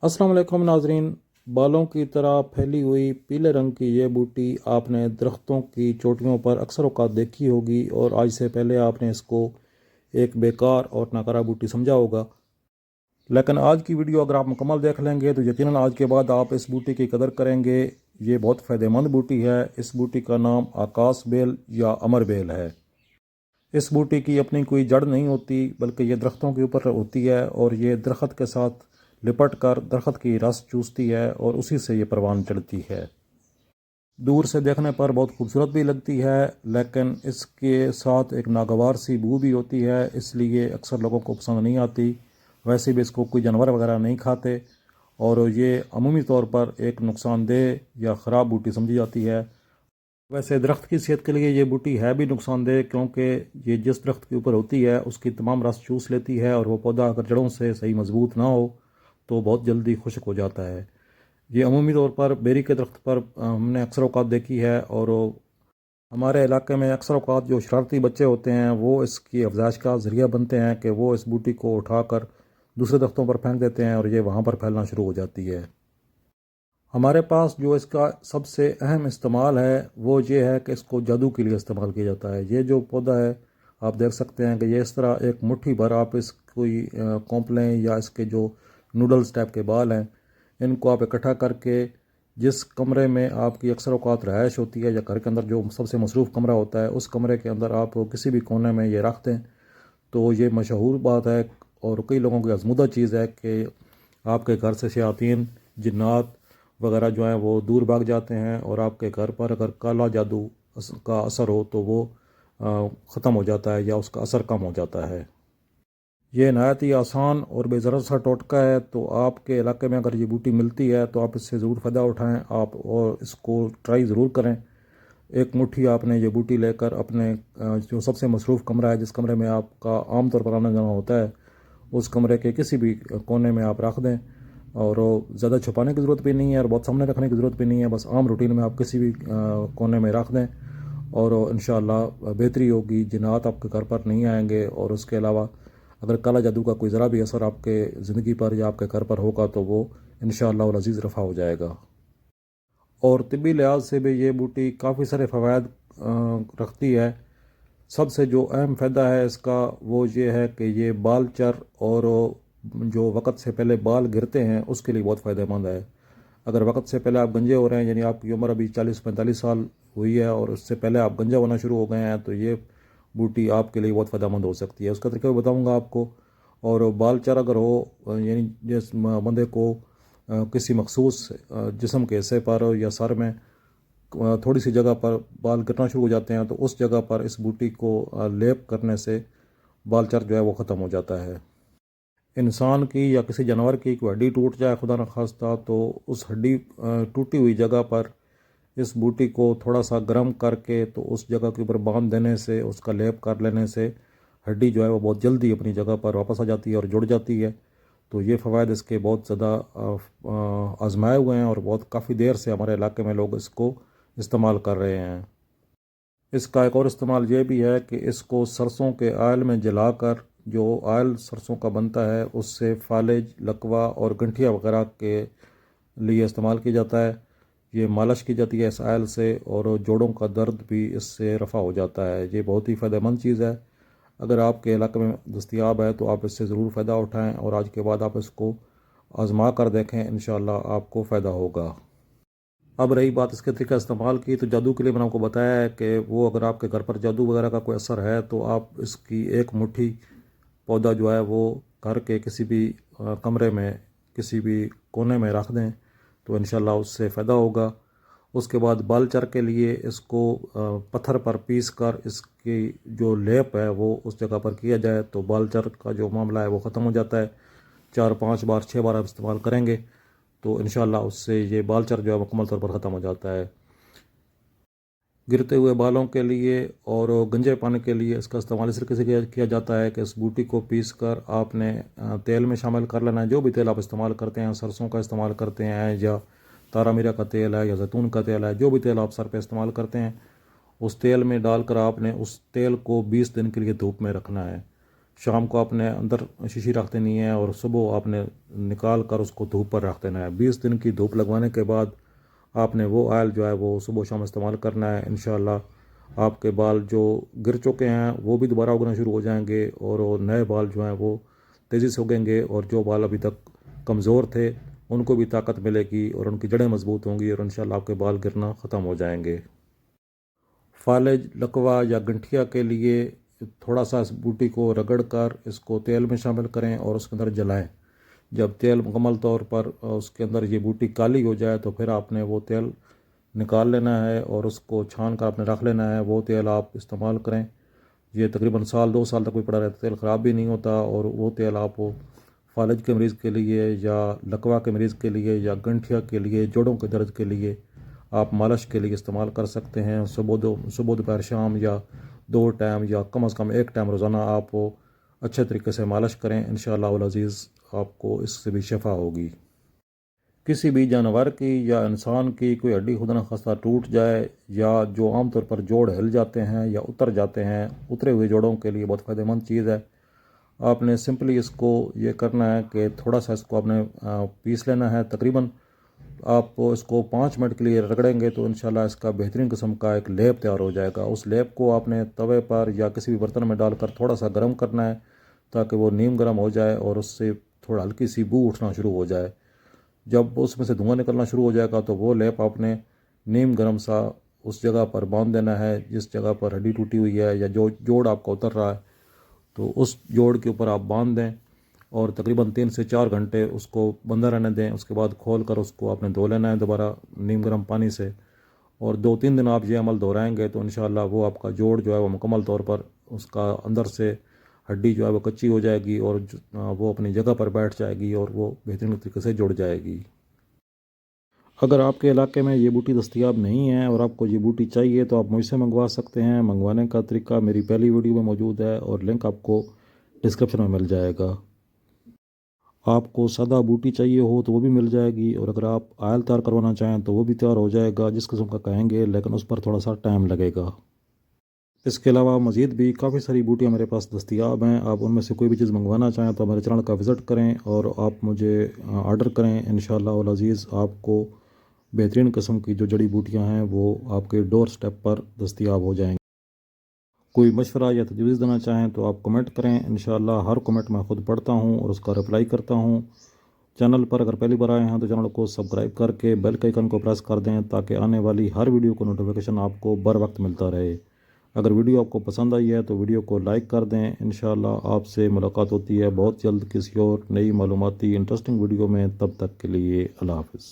अस्सलाम वालेकुम नाजरीन। बालों की तरह फैली हुई पीले रंग की ये बूटी आपने दरख्तों की चोटियों पर अक्सर औक़ात देखी होगी और आज से पहले आपने इसको एक बेकार और नाकारा बूटी समझा होगा। लेकिन आज की वीडियो अगर आप मुकम्मल देख लेंगे तो यकीनन आज के बाद आप इस बूटी की कदर करेंगे। ये बहुत फ़ायदेमंद बूटी है। इस बूटी का नाम आकाश बेल या अमर बेल है। इस बूटी की अपनी कोई जड़ नहीं होती, बल्कि ये दरख्तों के ऊपर होती है और ये दरख्त के साथ लिपट कर दरख्त की रस चूसती है और उसी से ये परवान चढ़ती है। दूर से देखने पर बहुत खूबसूरत भी लगती है, लेकिन इसके साथ एक नागवार सी बू भी होती है, इसलिए अक्सर लोगों को पसंद नहीं आती। वैसे भी इसको कोई जानवर वगैरह नहीं खाते और ये अमूमी तौर पर एक नुकसानदेह या ख़राब बूटी समझी जाती है। वैसे दरख्त की सेहत के लिए ये बूटी है भी नुकसानदेह, क्योंकि ये जिस दरख्त के ऊपर होती है उसकी तमाम रस चूस लेती है और वो पौधा अगर जड़ों से सही मजबूत ना हो तो बहुत जल्दी खुश्क हो जाता है। ये अमूमी तौर पर बेरी के दरख्त पर हमने अक्सर औक़ात देखी है और हमारे इलाके में अक्सर औक़ात जो शरारती बच्चे होते हैं वो इसकी अफजाइश का ज़रिया बनते हैं कि वो इस बूटी को उठाकर दूसरे दरख्तों पर फेंक देते हैं और ये वहाँ पर फैलना शुरू हो जाती है। हमारे पास जो इसका सबसे अहम इस्तेमाल है वो ये है कि इसको जादू के लिए इस्तेमाल किया जाता है। ये जो पौधा है आप देख सकते हैं कि ये इस तरह एक मुट्ठी भर आप इस कोई कॉम्प्लें या इसके जो नूडल्स टाइप के बाल हैं इनको आप इकट्ठा करके जिस कमरे में आपकी अक्सर औक़ात रहायश होती है या घर के अंदर जो सबसे मसरूफ़ कमरा होता है उस कमरे के अंदर आप किसी भी कोने में ये रख दें तो ये मशहूर बात है और कई लोगों की आज़मूदा चीज़ है कि आपके घर से शयातीन जिन्नात वगैरह जो हैं वो दूर भाग जाते हैं और आपके घर पर अगर काला जादू का असर हो तो वो ख़त्म हो जाता है या उसका असर कम हो जाता है। ये नहायत ही आसान और बेज़रर सा टोटका है, तो आपके इलाके में अगर ये बूटी मिलती है तो आप इससे ज़रूर फ़ायदा उठाएं आप और इसको ट्राई ज़रूर करें। एक मुट्ठी आपने ये बूटी लेकर अपने जो सबसे मसरूफ़ कमरा है जिस कमरे में आपका आम तौर पर आना जाना होता है उस कमरे के किसी भी कोने में आप रख दें और ज़्यादा छुपाने की ज़रूरत भी नहीं है और बहुत सामने रखने की ज़रूरत भी नहीं है। बस आम रूटीन में आप किसी भी कोने में रख दें और इंशाअल्लाह बेहतरी होगी। जिन्नात आपके घर पर नहीं आएंगे और उसके अलावा अगर काला जादू का कोई ज़रा भी असर आपके ज़िंदगी पर या आपके घर पर होगा तो वो इंशाअल्लाह अज़ीज़ रफ़ा हो जाएगा। और तिब्बी लिहाज से भी ये बूटी काफ़ी सारे फ़वाइद रखती है। सबसे जो अहम फ़ायदा है इसका वो ये है कि ये बाल चर और जो वक़्त से पहले बाल गिरते हैं उसके लिए बहुत फ़ायदेमंद है। अगर वक़्त से पहले आप गंजे हो रहे हैं, यानी आपकी उम्र अभी 40-45 साल हुई है और उससे पहले आप गंजा होना शुरू हो गए हैं, तो ये बूटी आपके लिए बहुत फ़ायदेमंद हो सकती है। उसका तरीका भी बताऊँगा आपको। और बाल चर अगर हो, यानी जिस बंदे को किसी मखसूस जिस्म के हिस्से पर या सर में थोड़ी सी जगह पर बाल गिरना शुरू हो जाते हैं तो उस जगह पर इस बूटी को लेप करने से बाल चर जो है वो ख़त्म हो जाता है। इंसान की या किसी जानवर की कोई हड्डी टूट जाए खुदा न खास्ता तो उस हड्डी टूटी हुई जगह पर इस बूटी को थोड़ा सा गर्म करके तो उस जगह के ऊपर बांध देने से, उसका लेप कर लेने से हड्डी जो है वो बहुत जल्दी अपनी जगह पर वापस आ जाती है और जुड़ जाती है। तो ये फ़वाइद इसके बहुत ज़्यादा आजमाए हुए हैं और बहुत काफ़ी देर से हमारे इलाके में लोग इसको इस्तेमाल कर रहे हैं। इसका एक और इस्तेमाल ये भी है कि इसको सरसों के आयल में जलाकर जो आयल सरसों का बनता है उससे फालिज, लकवा और गंठिया वगैरह के लिए इस्तेमाल किया जाता है। ये मालिश की जाती है इस आयल से और जोड़ों का दर्द भी इससे रफ़ा हो जाता है। ये बहुत ही फ़ायदेमंद चीज़ है। अगर आपके इलाके में दस्तयाब है तो आप इससे ज़रूर फ़ायदा उठाएँ और आज के बाद आप इसको आज़मा कर देखें, इंशाअल्लाह आपको फ़ायदा होगा। अब रही बात इसके तरीका इस्तेमाल की, तो जादू के लिए मैंने आपको बताया है कि वो अगर आपके घर पर जादू वगैरह का कोई असर है तो आप इसकी एक मुट्ठी पौधा जो है वो घर के किसी भी कमरे में किसी भी कोने में रख दें तो इंशाल्लाह उससे फ़ायदा होगा। उसके बाद बाल चर के लिए इसको पत्थर पर पीस कर इसकी जो लेप है वो उस जगह पर किया जाए तो बाल चर का जो मामला है वो ख़त्म हो जाता है। 4-5 बार 6 बार आप इस्तेमाल करेंगे तो इंशाल्लाह उससे ये बाल चर जो है मुकम्मल तौर पर ख़त्म हो जाता है। गिरते हुए बालों के लिए और गंजे पानी के लिए इसका इस्तेमाल इस तरीके से किया जाता है कि इस बूटी को पीस कर आपने तेल में शामिल कर लेना है। जो भी तेल आप इस्तेमाल करते हैं, सरसों का इस्तेमाल करते हैं या तारा मीरा का तेल है या जैतून का तेल है, जो भी तेल आप सर पे इस्तेमाल करते हैं उस तेल में डालकर आपने उस तेल को 20 दिन के लिए धूप में रखना है। شام کو آپ نے اندر شیشی رکھ دینی ہے اور صبح آپ نے نکال کر اس کو دھوپ پر رکھ دینا ہے۔ 20 دن کی دھوپ لگوانے کے بعد آپ نے وہ آئل جو ہے وہ صبح شام استعمال کرنا ہے۔ انشاءاللہ آپ کے بال جو گر چکے ہیں وہ بھی دوبارہ اگنا شروع ہو جائیں گے، اور وہ نئے بال جو ہیں وہ تیزی سے اگیں گے، اور جو بال ابھی تک کمزور تھے ان کو بھی طاقت ملے گی اور ان کی جڑیں مضبوط ہوں گی، اور انشاءاللہ آپ کے بال گرنا ختم ہو جائیں گے۔ فالج، لکوہ یا گنٹھیا کے لیے تھوڑا سا اس بوٹی کو رگڑ کر اس کو تیل میں شامل کریں اور اس کے اندر جلائیں۔ جب تیل مکمل طور پر اس کے اندر یہ بوٹی کالی ہو جائے تو پھر آپ نے وہ تیل نکال لینا ہے اور اس کو چھان کر آپ نے رکھ لینا ہے۔ وہ تیل آپ استعمال کریں، یہ تقریباً 1-2 سال تک بھی پڑا رہتا، تیل خراب بھی نہیں ہوتا، اور وہ تیل آپ فالج کے مریض کے لیے یا لکوہ کے مریض کے لیے یا گنٹھیا کے لیے، جوڑوں کے درد کے لیے آپ مالش کے لیے استعمال کر سکتے ہیں۔ صبح دوپہر شام یا 2 ٹائم یا کم از کم 1 ٹائم روزانہ آپ وہ اچھے طریقے سے مالش کریں، انشاءاللہ العزیز آپ کو اس سے بھی شفا ہوگی۔ کسی بھی جانور کی یا انسان کی کوئی ہڈی خدا نخواستہ ٹوٹ جائے، یا جو عام طور پر جوڑ ہل جاتے ہیں یا اتر جاتے ہیں، اترے ہوئے جوڑوں کے لیے بہت فائدہ مند چیز ہے۔ آپ نے سمپلی اس کو یہ کرنا ہے کہ تھوڑا سا اس کو آپ نے پیس لینا ہے، تقریباً آپ اس کو 5 منٹ کے لیے رگڑیں گے تو انشاءاللہ اس کا بہترین قسم کا ایک لیپ تیار ہو جائے گا۔ اس لیپ کو آپ نے توے پر یا کسی بھی برتن میں ڈال کر تھوڑا سا گرم کرنا ہے تاکہ وہ نیم گرم ہو جائے اور اس سے تھوڑا ہلکی سی بو اٹھنا شروع ہو جائے۔ جب اس میں سے دھواں نکلنا شروع ہو جائے گا تو وہ لیپ آپ نے نیم گرم سا اس جگہ پر باندھ دینا ہے جس جگہ پر ہڈی ٹوٹی ہوئی ہے یا جو جوڑ آپ کا اتر رہا ہے، تو اس جوڑ کے اوپر آپ باندھ دیں اور تقریباً 3 سے 4 گھنٹے اس کو بندہ رہنے دیں۔ اس کے بعد کھول کر اس کو آپ نے دھو لینا ہے دوبارہ نیم گرم پانی سے، اور 2-3 دن آپ یہ عمل دہرائیں گے تو انشاءاللہ وہ آپ کا جوڑ جو ہے وہ مکمل طور پر اس کا اندر سے ہڈی جو ہے وہ کچی ہو جائے گی اور وہ اپنی جگہ پر بیٹھ جائے گی اور وہ بہترین طریقے سے جڑ جائے گی۔ اگر آپ کے علاقے میں یہ بوٹی دستیاب نہیں ہے اور آپ کو یہ بوٹی چاہیے تو آپ مجھ سے منگوا سکتے ہیں۔ منگوانے کا طریقہ میری پہلی ویڈیو میں موجود ہے اور لنک آپ کو ڈسکرپشن میں مل جائے گا۔ آپ کو سادہ بوٹی چاہیے ہو تو وہ بھی مل جائے گی، اور اگر آپ آئل تیار کروانا چاہیں تو وہ بھی تیار ہو جائے گا جس قسم کا کہیں گے، لیکن اس پر تھوڑا سا ٹائم لگے گا۔ اس کے علاوہ مزید بھی کافی ساری بوٹیاں میرے پاس دستیاب ہیں۔ آپ ان میں سے کوئی بھی چیز منگوانا چاہیں تو میرے چینل کا وزٹ کریں اور آپ مجھے آرڈر کریں، انشاءاللہ العزیز آپ کو بہترین قسم کی جو جڑی بوٹیاں ہیں وہ آپ کے ڈور سٹیپ پر دستیاب ہو جائیں گی۔ کوئی مشورہ یا تجویز دینا چاہیں تو آپ کمنٹ کریں، انشاءاللہ ہر کمنٹ میں خود پڑھتا ہوں اور اس کا رپلائی کرتا ہوں۔ چینل پر اگر پہلی بار آئے ہیں تو چینل کو سبسکرائب کر کے بیل کے آئیکن کو پریس کر دیں تاکہ آنے والی ہر ویڈیو کو نوٹیفیکیشن آپ کو بر وقت ملتا رہے۔ اگر ویڈیو آپ کو پسند آئی ہے تو ویڈیو کو لائک کر دیں۔ انشاءاللہ آپ سے ملاقات ہوتی ہے بہت جلد کسی اور نئی معلوماتی انٹرسٹنگ ویڈیو میں، تب تک کے لیے اللہ حافظ۔